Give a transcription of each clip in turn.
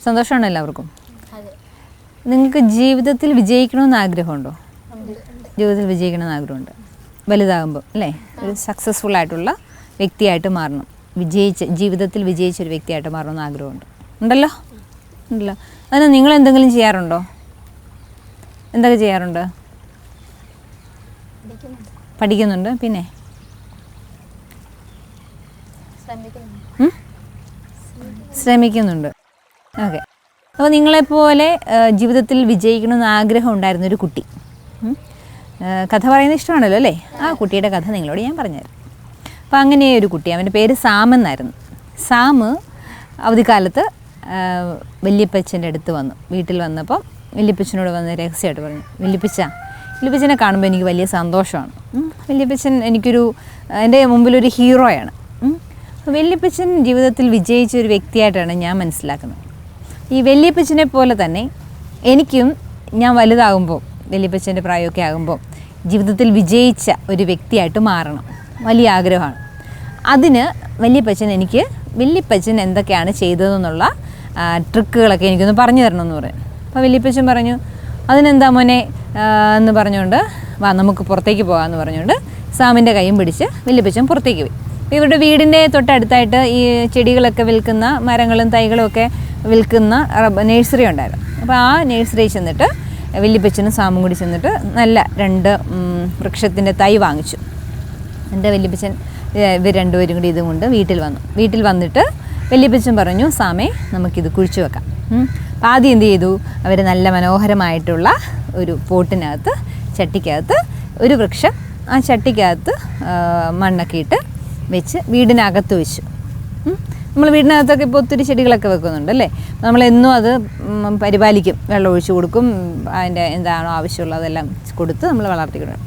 സന്തോഷമാണോ എല്ലാവർക്കും? നിങ്ങൾക്ക് ജീവിതത്തിൽ വിജയിക്കണമെന്ന് ആഗ്രഹമുണ്ടോ? ജീവിതത്തിൽ വിജയിക്കണമെന്ന് ആഗ്രഹമുണ്ട്. വലുതാകുമ്പോൾ അല്ലേ, ഒരു സക്സസ്ഫുൾ ആയിട്ടുള്ള വ്യക്തിയായിട്ട് മാറണം, ജീവിതത്തിൽ വിജയിച്ച ഒരു വ്യക്തിയായിട്ട് മാറണമെന്ന് ആഗ്രഹമുണ്ട്. ഉണ്ടല്ലോ? അതിന് നിങ്ങൾ എന്തെങ്കിലും ചെയ്യാറുണ്ടോ? എന്തൊക്കെ ചെയ്യാറുണ്ട്? പഠിക്കുന്നുണ്ട്. പിന്നെ ശ്രമിക്കുന്നുണ്ട്. ഓക്കെ. അപ്പോൾ നിങ്ങളെപ്പോലെ ജീവിതത്തിൽ വിജയിക്കണമെന്ന് ആഗ്രഹം ഉണ്ടായിരുന്നൊരു കുട്ടി, കഥ പറയുന്നത് ഇഷ്ടമാണല്ലോ അല്ലേ? ആ കുട്ടിയുടെ കഥ നിങ്ങളോട് ഞാൻ പറഞ്ഞുതരാം. അപ്പോൾ അങ്ങനെ ഒരു കുട്ടി, അവൻ്റെ പേര് സാം എന്നായിരുന്നു. സാം അവധിക്കാലത്ത് വല്യപ്പച്ചൻ്റെ അടുത്ത് വന്നു. വീട്ടിൽ വന്നപ്പോൾ വല്യപ്പച്ചനോട് വന്ന് രഹസ്യമായിട്ട് പറഞ്ഞു, വല്യപ്പച്ചനെ കാണുമ്പോൾ എനിക്ക് വലിയ സന്തോഷമാണ്. വല്യപ്പച്ചൻ എൻ്റെ മുമ്പിലൊരു ഹീറോയാണ്. വല്യപ്പച്ചൻ ജീവിതത്തിൽ വിജയിച്ച ഒരു വ്യക്തിയായിട്ടാണ് ഞാൻ മനസ്സിലാക്കുന്നത്. ഈ വല്യപ്പച്ചനെ പോലെ തന്നെ എനിക്കും ഞാൻ വലുതാകുമ്പോൾ, വല്യപ്പച്ചൻ്റെ പ്രായമൊക്കെ ആകുമ്പോൾ ജീവിതത്തിൽ വിജയിച്ച ഒരു വ്യക്തിയായിട്ട് മാറണം, വലിയ ആഗ്രഹമാണ്. അതിന് വല്യപ്പച്ചൻ എന്തൊക്കെയാണ് ചെയ്തതെന്നുള്ള ട്രിക്കുകളൊക്കെ എനിക്കൊന്ന് പറഞ്ഞു തരണമെന്ന് പറയും. അപ്പോൾ വല്യപ്പച്ചൻ പറഞ്ഞു, അതിനെന്താ മോനെ എന്ന് പറഞ്ഞുകൊണ്ട്, വാ നമുക്ക് പുറത്തേക്ക് പോകാമെന്ന് പറഞ്ഞുകൊണ്ട് സാമിൻ്റെ കൈയും പിടിച്ച് വല്യപ്പച്ചൻ പുറത്തേക്ക് പോയി. അപ്പോൾ ഇവരുടെ വീടിൻ്റെ തൊട്ടടുത്തായിട്ട് ഈ ചെടികളൊക്കെ വിൽക്കുന്ന, മരങ്ങളും തൈകളും ഒക്കെ വിൽക്കുന്ന നേഴ്സറി ഉണ്ടായിരുന്നു. അപ്പോൾ ആ നഴ്സറിയിൽ ചെന്നിട്ട് വല്യപ്പച്ചനും സാമും കൂടി ചെന്നിട്ട് നല്ല 2 വൃക്ഷത്തിൻ്റെ തൈ വാങ്ങിച്ചു. എൻ്റെ വല്യപ്പച്ചൻ ഇവർ രണ്ടുപേരും കൂടി ഇതും കൊണ്ട് വീട്ടിൽ വന്നിട്ട് വല്യപ്പച്ചൻ പറഞ്ഞു, സാമേ നമുക്കിത് കുഴിച്ചു വെക്കാം. അപ്പോൾ ആദ്യം എന്ത് ചെയ്തു, അവർ നല്ല മനോഹരമായിട്ടുള്ള ഒരു പോട്ടിനകത്ത്, ചട്ടിക്കകത്ത് ഒരു വൃക്ഷം ആ ചട്ടിക്കകത്ത് മണ്ണൊക്കെ ഇട്ട് വെച്ച് വീടിനകത്ത് വെച്ചു. നമ്മൾ വീടിനകത്തൊക്കെ ഇപ്പോൾ ഒത്തിരി ചെടികളൊക്കെ വെക്കുന്നുണ്ട് അല്ലേ? നമ്മളെന്നും അത് പരിപാലിക്കും, വെള്ളം ഒഴിച്ചു കൊടുക്കും, അതിൻ്റെ എന്താണോ ആവശ്യമുള്ളതെല്ലാം കൊടുത്ത് നമ്മൾ വളർത്തിക്കൊടുക്കും.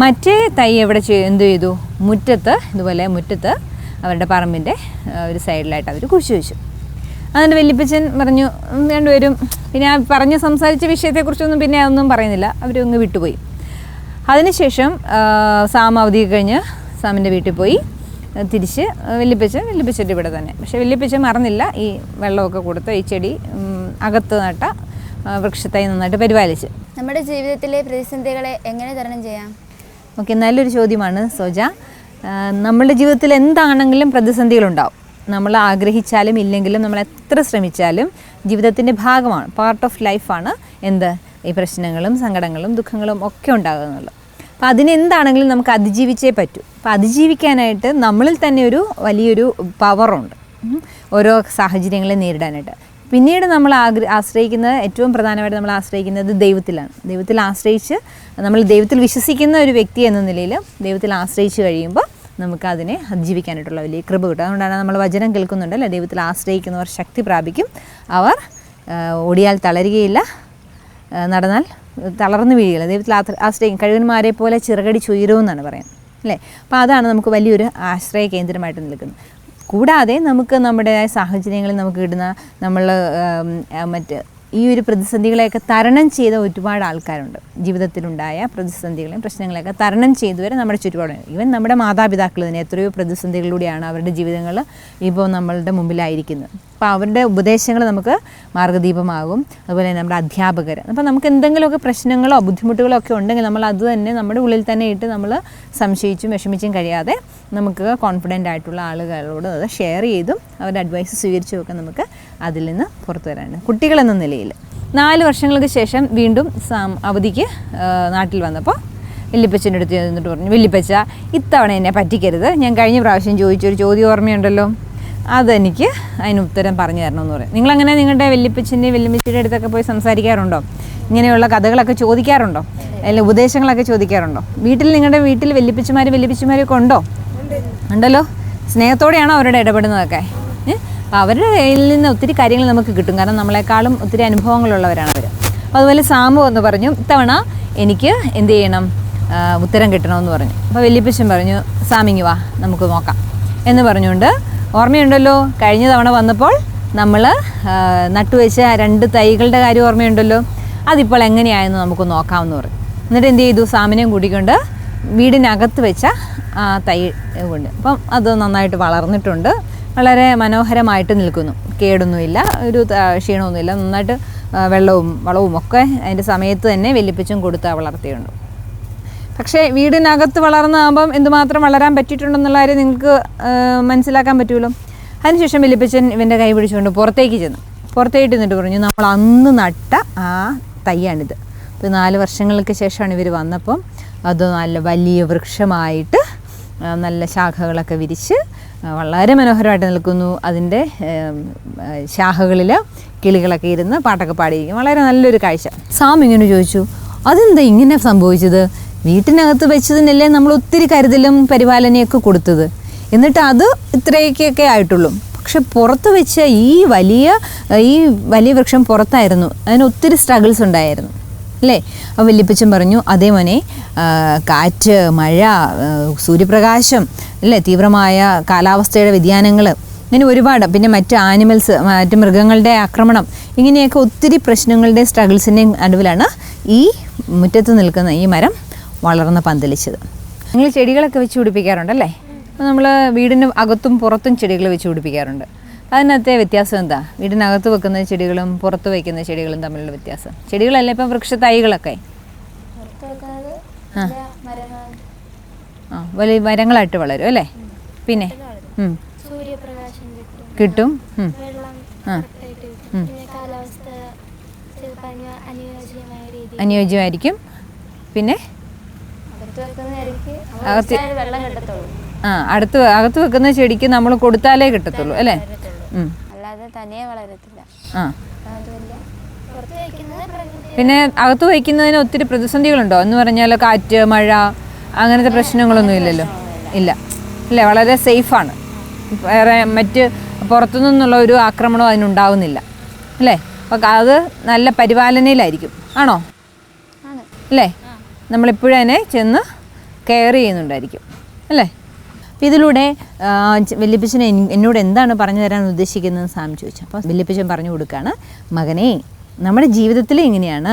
മറ്റേ തൈ എന്ത് ചെയ്തു, മുറ്റത്ത് അവരുടെ പറമ്പിൻ്റെ ഒരു സൈഡിലായിട്ട് അവർ കുഴിച്ചു വെച്ചു. അതിൻ്റെ വല്യപ്പച്ചൻ പറഞ്ഞു, രണ്ടുപേരും പിന്നെ ആ സംസാരിച്ച വിഷയത്തെക്കുറിച്ചൊന്നും പിന്നെ ഒന്നും പറയുന്നില്ല, അവരൊന്ന് വിട്ടുപോയി. അതിനുശേഷം സാം അവധി കഴിഞ്ഞ് സാമിൻ്റെ വീട്ടിൽ പോയി. തിരിച്ച് വല്യപ്പച്ചൻ്റെ ഇവിടെ തന്നെ. പക്ഷേ വല്യപ്പച്ചൻ മറന്നില്ല ഈ വെള്ളമൊക്കെ കൊടുത്ത് ഈ ചെടി അകത്ത് നട്ട വൃക്ഷത്തായി നന്നായിട്ട് പരിപാലിച്ച്. നമ്മുടെ ജീവിതത്തിലെ പ്രതിസന്ധികളെ എങ്ങനെ തരണം ചെയ്യാം? ഓക്കെ, നല്ലൊരു ചോദ്യമാണ് സോജ. നമ്മളുടെ ജീവിതത്തിൽ എന്താണെങ്കിലും പ്രതിസന്ധികളുണ്ടാവും. നമ്മൾ ആഗ്രഹിച്ചാലും ഇല്ലെങ്കിലും നമ്മൾ എത്ര ശ്രമിച്ചാലും ജീവിതത്തിൻ്റെ ഭാഗമാണ്, പാർട്ട് ഓഫ് ലൈഫാണ് ഈ പ്രശ്നങ്ങളും സങ്കടങ്ങളും ദുഃഖങ്ങളും ഒക്കെ ഉണ്ടാകുന്നുള്ളത്. അപ്പോൾ അതിനെന്താണെങ്കിലും നമുക്ക് അതിജീവിച്ചേ പറ്റൂ. അപ്പോൾ അതിജീവിക്കാനായിട്ട് നമ്മളിൽ തന്നെ ഒരു വലിയൊരു പവറുണ്ട്, ഓരോ സാഹചര്യങ്ങളെ നേരിടാനായിട്ട്. പിന്നീട് നമ്മൾ ആശ്രയിക്കുന്നത്, ഏറ്റവും പ്രധാനമായിട്ട് നമ്മൾ ആശ്രയിക്കുന്നത് ദൈവത്തിലാണ്. ദൈവത്തിൽ വിശ്വസിക്കുന്ന ഒരു വ്യക്തി എന്ന നിലയിൽ ദൈവത്തിൽ ആശ്രയിച്ച് കഴിയുമ്പോൾ നമുക്ക് അതിനെ അതിജീവിക്കാനായിട്ടുള്ള വലിയ കൃപ കിട്ടും. അതുകൊണ്ടാണ് നമ്മൾ വചനം കേൾക്കുന്നുണ്ടല്ലോ, ദൈവത്തിൽ ആശ്രയിക്കുന്നവർ ശക്തി പ്രാപിക്കും, അവർ ഓടിയാൽ തളരുകയില്ല, നടന്നാൽ തളർന്നു വീഴുകയില്ല. ദൈവത്തിൽ ആശ്രയിക്കും, കഴുകന്മാരെ പോലെ ചിറകടിച്ചുയരുമെന്നാണ് പറയുന്നത് അല്ലേ? അപ്പോൾ അതാണ് നമുക്ക് വലിയൊരു ആശ്രയ കേന്ദ്രമായിട്ട് നിൽക്കുന്നത്. കൂടാതെ നമുക്ക് നമ്മുടെ സാഹചര്യങ്ങളിൽ നമുക്ക് കിട്ടുന്ന ഈ ഒരു പ്രതിസന്ധികളെയൊക്കെ തരണം ചെയ്ത ഒരുപാട് ആൾക്കാരുണ്ട്. ജീവിതത്തിലുണ്ടായ പ്രതിസന്ധികളെയും പ്രശ്നങ്ങളെയൊക്കെ തരണം ചെയ്തുവരെ നമ്മുടെ ചുറ്റുപാടുണ്ട്. ഈവൻ നമ്മുടെ മാതാപിതാക്കൾ തന്നെ എത്രയോ പ്രതിസന്ധികളിലൂടെയാണ് അവരുടെ ജീവിതങ്ങൾ ഇപ്പോൾ നമ്മളുടെ മുമ്പിലായിരിക്കുന്നത്. അപ്പോൾ അവരുടെ ഉപദേശങ്ങൾ നമുക്ക് മാർഗ്ഗദീപമാകും. അതുപോലെ തന്നെ നമ്മുടെ അധ്യാപകർ. അപ്പോൾ നമുക്ക് എന്തെങ്കിലുമൊക്കെ പ്രശ്നങ്ങളോ ബുദ്ധിമുട്ടുകളോ ഒക്കെ ഉണ്ടെങ്കിൽ നമ്മൾ അത് തന്നെ നമ്മുടെ ഉള്ളിൽ തന്നെ ഇട്ട് നമ്മൾ സംശയിച്ചും വിഷമിച്ചും കഴിയാതെ നമുക്ക് കോൺഫിഡൻ്റ് ആയിട്ടുള്ള ആളുകളോട് അത് ഷെയർ ചെയ്തും അവരുടെ അഡ്വൈസ് സ്വീകരിച്ചുമൊക്കെ നമുക്ക് അതിൽ നിന്ന് പുറത്തു വരാനുണ്ട്. കുട്ടികളെന്ന നിലയിൽ 4 വർഷങ്ങൾക്ക് ശേഷം വീണ്ടും അവധിക്ക് നാട്ടിൽ വന്നപ്പോൾ വല്യപ്പച്ചൻ്റെ അടുത്ത് ചെന്നിട്ട് പറഞ്ഞു, വല്യപ്പച്ച ഇത്തവണ എന്നെ പറ്റിക്കരുത്, ഞാൻ കഴിഞ്ഞ പ്രാവശ്യം ചോദിച്ചൊരു ചോദ്യം ഓർമ്മയുണ്ടല്ലോ, അതെനിക്ക് അതിന് ഉത്തരം പറഞ്ഞു തരണമെന്ന് പറയും. നിങ്ങളങ്ങനെ നിങ്ങളുടെ വല്യപ്പച്ചൻ്റെയും വല്യമ്മച്ചിയുടെ അടുത്തൊക്കെ പോയി സംസാരിക്കാറുണ്ടോ? ഇങ്ങനെയുള്ള കഥകളൊക്കെ ചോദിക്കാറുണ്ടോ? അല്ലെങ്കിൽ ഉപദേശങ്ങളൊക്കെ ചോദിക്കാറുണ്ടോ? നിങ്ങളുടെ വീട്ടിൽ വല്യപ്പച്ചമാരൊക്കെ ഉണ്ടല്ലോ? സ്നേഹത്തോടെയാണോ അവരുടെ ഇടപെടുന്നതൊക്കെ? അപ്പോൾ അവരുടെ കയ്യിൽ നിന്ന് ഒത്തിരി കാര്യങ്ങൾ നമുക്ക് കിട്ടും, കാരണം നമ്മളെക്കാളും ഒത്തിരി അനുഭവങ്ങളുള്ളവരാണ് അവർ. അപ്പോൾ അതുപോലെ സാമു എന്ന് പറഞ്ഞു, ഇത്തവണ എനിക്ക് എന്ത് ചെയ്യണം, ഉത്തരം കിട്ടണമെന്ന് പറഞ്ഞു. അപ്പോൾ വല്യപ്പച്ചൻ പറഞ്ഞു, സാമിങ്ങി വാ നമുക്ക് നോക്കാം എന്ന് പറഞ്ഞുകൊണ്ട്, ഓർമ്മയുണ്ടല്ലോ കഴിഞ്ഞ തവണ വന്നപ്പോൾ നമ്മൾ നട്ടുവെച്ച 2 തൈകളുടെ കാര്യം ഓർമ്മയുണ്ടല്ലോ, അതിപ്പോൾ എങ്ങനെയായെന്ന് നമുക്ക് നോക്കാമെന്ന് പറഞ്ഞു. എന്നിട്ട് എന്ത് ചെയ്തു, സാമിനെയും കൂട്ടിക്കൊണ്ട് വീടിനകത്ത് വെച്ച തൈ കൊണ്ട്, അപ്പം അത് നന്നായിട്ട് വളർന്നിട്ടുണ്ട്. വളരെ മനോഹരമായിട്ട് നിൽക്കുന്നു. കേടൊന്നുമില്ല, ഒരു ക്ഷീണമൊന്നുമില്ല. നന്നായിട്ട് വെള്ളവും വളവും ഒക്കെ അതിൻ്റെ സമയത്ത് തന്നെ വല്യപ്പച്ചൻ കൊടുത്ത് വളർത്തിയുണ്ട്. പക്ഷേ വീടിനകത്ത് വളർന്നാകുമ്പം എന്തുമാത്രം വളരാൻ പറ്റിയിട്ടുണ്ടെന്നുള്ള കാര്യം നിങ്ങൾക്ക് മനസ്സിലാക്കാൻ പറ്റുമല്ലോ. അതിനുശേഷം വല്യപ്പച്ചൻ ഇവൻ്റെ കൈ പിടിച്ചുകൊണ്ട് പുറത്തേക്ക് ചെന്നു. പുറത്തേക്ക് നിന്നിട്ട് പറഞ്ഞു, നമ്മൾ അന്ന് നട്ട ആ തൈയാണിത്. ഇപ്പോൾ 4 വർഷങ്ങൾക്ക് ശേഷമാണ് ഇവർ വന്നപ്പം അത് നല്ല വലിയ വൃക്ഷമായിട്ട് നല്ല ശാഖകളൊക്കെ വിരിച്ച് വളരെ മനോഹരമായിട്ട് നിൽക്കുന്നു. അതിൻ്റെ ശാഖകളിൽ കിളികളൊക്കെ ഇരുന്ന് പാട്ടൊക്കെ പാടിയിരിക്കും. വളരെ നല്ലൊരു കാഴ്ച. സാം ഇങ്ങനെ ചോദിച്ചു, അതെന്താ ഇങ്ങനെ സംഭവിച്ചത്? വീട്ടിനകത്ത് വെച്ചതിനല്ലേ നമ്മൾ ഒത്തിരി കരുതലും പരിപാലനയൊക്കെ കൊടുത്തത്, എന്നിട്ട് അത് ഇത്രയൊക്കെ ആയിട്ടുള്ളൂ. പക്ഷെ പുറത്ത് വെച്ച ഈ വലിയ വൃക്ഷം പുറത്തായിരുന്നു, അതിന് ഒത്തിരി സ്ട്രഗിൾസ് ഉണ്ടായിരുന്നു അല്ലേ? അപ്പോൾ വല്യപ്പച്ചൻ പറഞ്ഞു, അതേ മോനെ, കാറ്റ്, മഴ, സൂര്യപ്രകാശം അല്ലേ, തീവ്രമായ കാലാവസ്ഥയുടെ വ്യതിയാനങ്ങൾ, ഇങ്ങനെ ഒരുപാട്, പിന്നെ മറ്റ് മൃഗങ്ങളുടെ ആക്രമണം, ഇങ്ങനെയൊക്കെ ഒത്തിരി പ്രശ്നങ്ങളുടെയും സ്ട്രഗിൾസിൻ്റെയും നടുവിലാണ് ഈ മുറ്റത്ത് നിൽക്കുന്ന ഈ മരം വളർന്ന് പന്തലിച്ചത്. നിങ്ങൾ ചെടികളൊക്കെ വെച്ച് പിടിപ്പിക്കാറുണ്ടല്ലേ? അപ്പോൾ നമ്മൾ വീടിന് അകത്തും പുറത്തും ചെടികൾ വെച്ച് പിടിപ്പിക്കാറുണ്ട്. അതിനകത്തെ വ്യത്യാസം എന്താ? വീടിനകത്ത് വെക്കുന്ന ചെടികളും പുറത്ത് വയ്ക്കുന്ന ചെടികളും തമ്മിലുള്ള വ്യത്യാസം? ചെടികളല്ല, ഇപ്പം വൃക്ഷത്തൈകളൊക്കെ വലിയ മരങ്ങളായിട്ട് വളരും അല്ലേ? പിന്നെ കിട്ടും. അനുയോജ്യമായിരിക്കും. പിന്നെ അകത്ത് വെക്കുന്ന ചെടിക്ക് നമ്മൾ കൊടുത്താലേ കിട്ടത്തുള്ളൂ അല്ലേ? അല്ലാതെ തനിയെ വളരത്തില്ല. പിന്നെ അകത്ത് വയ്ക്കുന്നതിന് ഒത്തിരി പ്രതിസന്ധികളുണ്ടോ എന്ന് പറഞ്ഞാൽ? കാറ്റ്, മഴ, അങ്ങനത്തെ പ്രശ്നങ്ങളൊന്നും ഇല്ലല്ലോ? ഇല്ല അല്ലേ? വളരെ സേഫാണ്. വേറെ മറ്റ് പുറത്തു നിന്നുള്ള ഒരു ആക്രമണവും അതിനുണ്ടാവുന്നില്ല അല്ലേ? അപ്പം അത് നല്ല പരിപാലനയിലായിരിക്കും. ആണോ? അല്ലേ? നമ്മളെപ്പോഴും അതിനെ ചെന്ന് കെയർ ചെയ്യുന്നുണ്ടായിരിക്കും അല്ലേ? അപ്പോൾ ഇതിലൂടെ വല്യപ്പച്ചൻ എന്നോട് എന്താണ് പറഞ്ഞു തരാൻ ഉദ്ദേശിക്കുന്നത് സാം ചോദിച്ചു. അപ്പോൾ വല്യപ്പച്ചൻ പറഞ്ഞു കൊടുക്കുകയാണ്, മകനെ, നമ്മുടെ ജീവിതത്തിൽ ഇങ്ങനെയാണ്.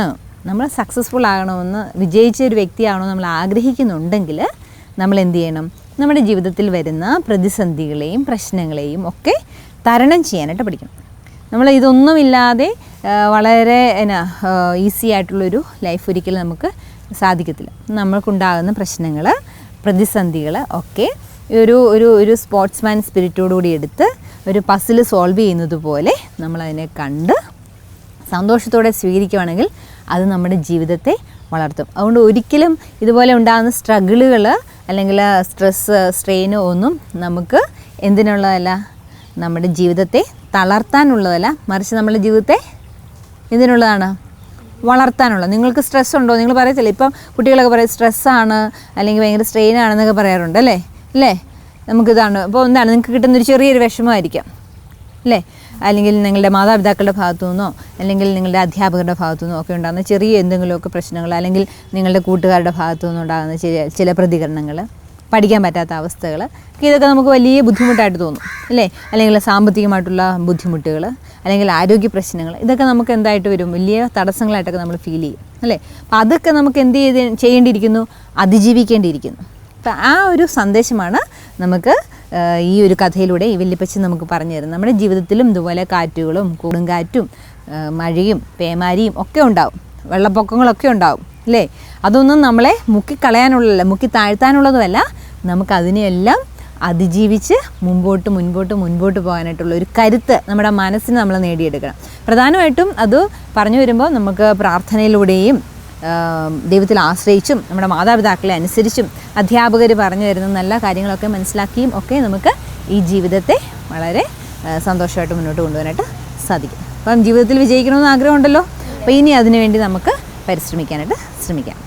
നമ്മൾ സക്സസ്ഫുൾ ആകണമെന്ന്, വിജയിച്ച ഒരു വ്യക്തിയാകണമെന്ന് നമ്മൾ ആഗ്രഹിക്കുന്നുണ്ടെങ്കിൽ നമ്മൾ എന്ത് ചെയ്യണം? നമ്മുടെ ജീവിതത്തിൽ വരുന്ന പ്രതിസന്ധികളെയും പ്രശ്നങ്ങളെയും ഒക്കെ തരണം ചെയ്യാനായിട്ട് പഠിക്കണം. നമ്മൾ ഇതൊന്നുമില്ലാതെ വളരെ ഈസി ആയിട്ടുള്ളൊരു ലൈഫ് ഒരിക്കലും നമുക്ക് സാധിക്കത്തില്ല. നമ്മൾക്കുണ്ടാകുന്ന പ്രശ്നങ്ങൾ, പ്രതിസന്ധികൾ ഒക്കെ ഒരു സ്പോർട്സ്മാൻ സ്പിരിറ്റോടുകൂടി എടുത്ത് ഒരു പസിൽ സോൾവ് ചെയ്യുന്നത് പോലെ നമ്മളതിനെ കണ്ട് സന്തോഷത്തോടെ സ്വീകരിക്കുകയാണെങ്കിൽ അത് നമ്മുടെ ജീവിതത്തെ വളർത്തും. അതുകൊണ്ട് ഒരിക്കലും ഇതുപോലെ ഉണ്ടാകുന്ന സ്ട്രഗിളുകൾ അല്ലെങ്കിൽ സ്ട്രെസ്സ്, സ്ട്രെയിന് ഒന്നും നമുക്ക് എന്തിനുള്ളതല്ല, നമ്മുടെ ജീവിതത്തെ തളർത്താനുള്ളതല്ല, മറിച്ച് നമ്മുടെ ജീവിതത്തെ എന്തിനുള്ളതാണ്? വളർത്താനുള്ളത്. നിങ്ങൾക്ക് സ്ട്രെസ് ഉണ്ടോ? നിങ്ങൾ പറയത്തില്ലേ, ഇപ്പം കുട്ടികളൊക്കെ പറയും സ്ട്രെസ്സാണ് അല്ലെങ്കിൽ ഭയങ്കര സ്ട്രെയിനാണെന്നൊക്കെ പറയാറുണ്ട് അല്ലേ? നമുക്കിതാണ് ഇപ്പോൾ എന്താണ് നിങ്ങൾക്ക് കിട്ടുന്നൊരു ചെറിയൊരു വിഷമമായിരിക്കാം അല്ലേ? അല്ലെങ്കിൽ നിങ്ങളുടെ മാതാപിതാക്കളുടെ ഭാഗത്തു നിന്നോ അല്ലെങ്കിൽ നിങ്ങളുടെ അധ്യാപകരുടെ ഭാഗത്തു നിന്നോ ഒക്കെ ഉണ്ടാകുന്ന ചെറിയ എന്തെങ്കിലുമൊക്കെ പ്രശ്നങ്ങൾ, അല്ലെങ്കിൽ നിങ്ങളുടെ കൂട്ടുകാരുടെ ഭാഗത്തു നിന്നുണ്ടാകുന്ന ചില പ്രതികരണങ്ങൾ, പഠിക്കാൻ പറ്റാത്ത അവസ്ഥകൾ, ഇതൊക്കെ നമുക്ക് വലിയ ബുദ്ധിമുട്ടായിട്ട് തോന്നും അല്ലേ? അല്ലെങ്കിൽ സാമ്പത്തികമായിട്ടുള്ള ബുദ്ധിമുട്ടുകൾ, അല്ലെങ്കിൽ ആരോഗ്യ പ്രശ്നങ്ങൾ, ഇതൊക്കെ നമുക്ക് എന്തായിട്ട് വരും? വലിയ തടസ്സങ്ങളായിട്ടൊക്കെ നമ്മൾ ഫീൽ ചെയ്യും അല്ലേ? അപ്പം അതൊക്കെ നമുക്ക് എന്ത് ചെയ്യേണ്ടിയിരിക്കുന്നു? അതിജീവിക്കേണ്ടിയിരിക്കുന്നു. അപ്പം ആ ഒരു സന്ദേശമാണ് നമുക്ക് ഈ ഒരു കഥയിലൂടെ ഈ വല്യപ്പച്ചൻ നമുക്ക് പറഞ്ഞു തരുന്നത്. നമ്മുടെ ജീവിതത്തിലും ഇതുപോലെ കാറ്റുകളും കൊടുങ്കാറ്റും മഴയും പേമാരിയും ഒക്കെ ഉണ്ടാവും, വെള്ളപ്പൊക്കങ്ങളൊക്കെ ഉണ്ടാവും അല്ലേ? അതൊന്നും നമ്മളെ മുക്കി താഴ്ത്താനുള്ളതുമല്ല, നമുക്കതിനെയെല്ലാം അതിജീവിച്ച് മുൻപോട്ട് പോകാനായിട്ടുള്ള ഒരു കരുത്ത് നമ്മുടെ മനസ്സിന് നമ്മൾ നേടിയെടുക്കണം. പ്രധാനമായിട്ടും അത് പറഞ്ഞു വരുമ്പോൾ നമുക്ക് പ്രാർത്ഥനയിലൂടെയും ദൈവത്തിൽ ആശ്രയിച്ചും നമ്മുടെ മാതാപിതാക്കളെ അനുസരിച്ചും അധ്യാപകർ പറഞ്ഞു തരുന്ന നല്ല കാര്യങ്ങളൊക്കെ മനസ്സിലാക്കിയും ഒക്കെ നമുക്ക് ഈ ജീവിതത്തെ വളരെ സന്തോഷമായിട്ട് മുന്നോട്ട് കൊണ്ടുപോകാനായിട്ട് സാധിക്കും. അപ്പം ജീവിതത്തിൽ വിജയിക്കണമെന്ന് ആഗ്രഹമുണ്ടല്ലോ, അപ്പോൾ ഇനി അതിനുവേണ്ടി നമുക്ക് പരിശ്രമിക്കാനായിട്ട് ശ്രമിക്കാം.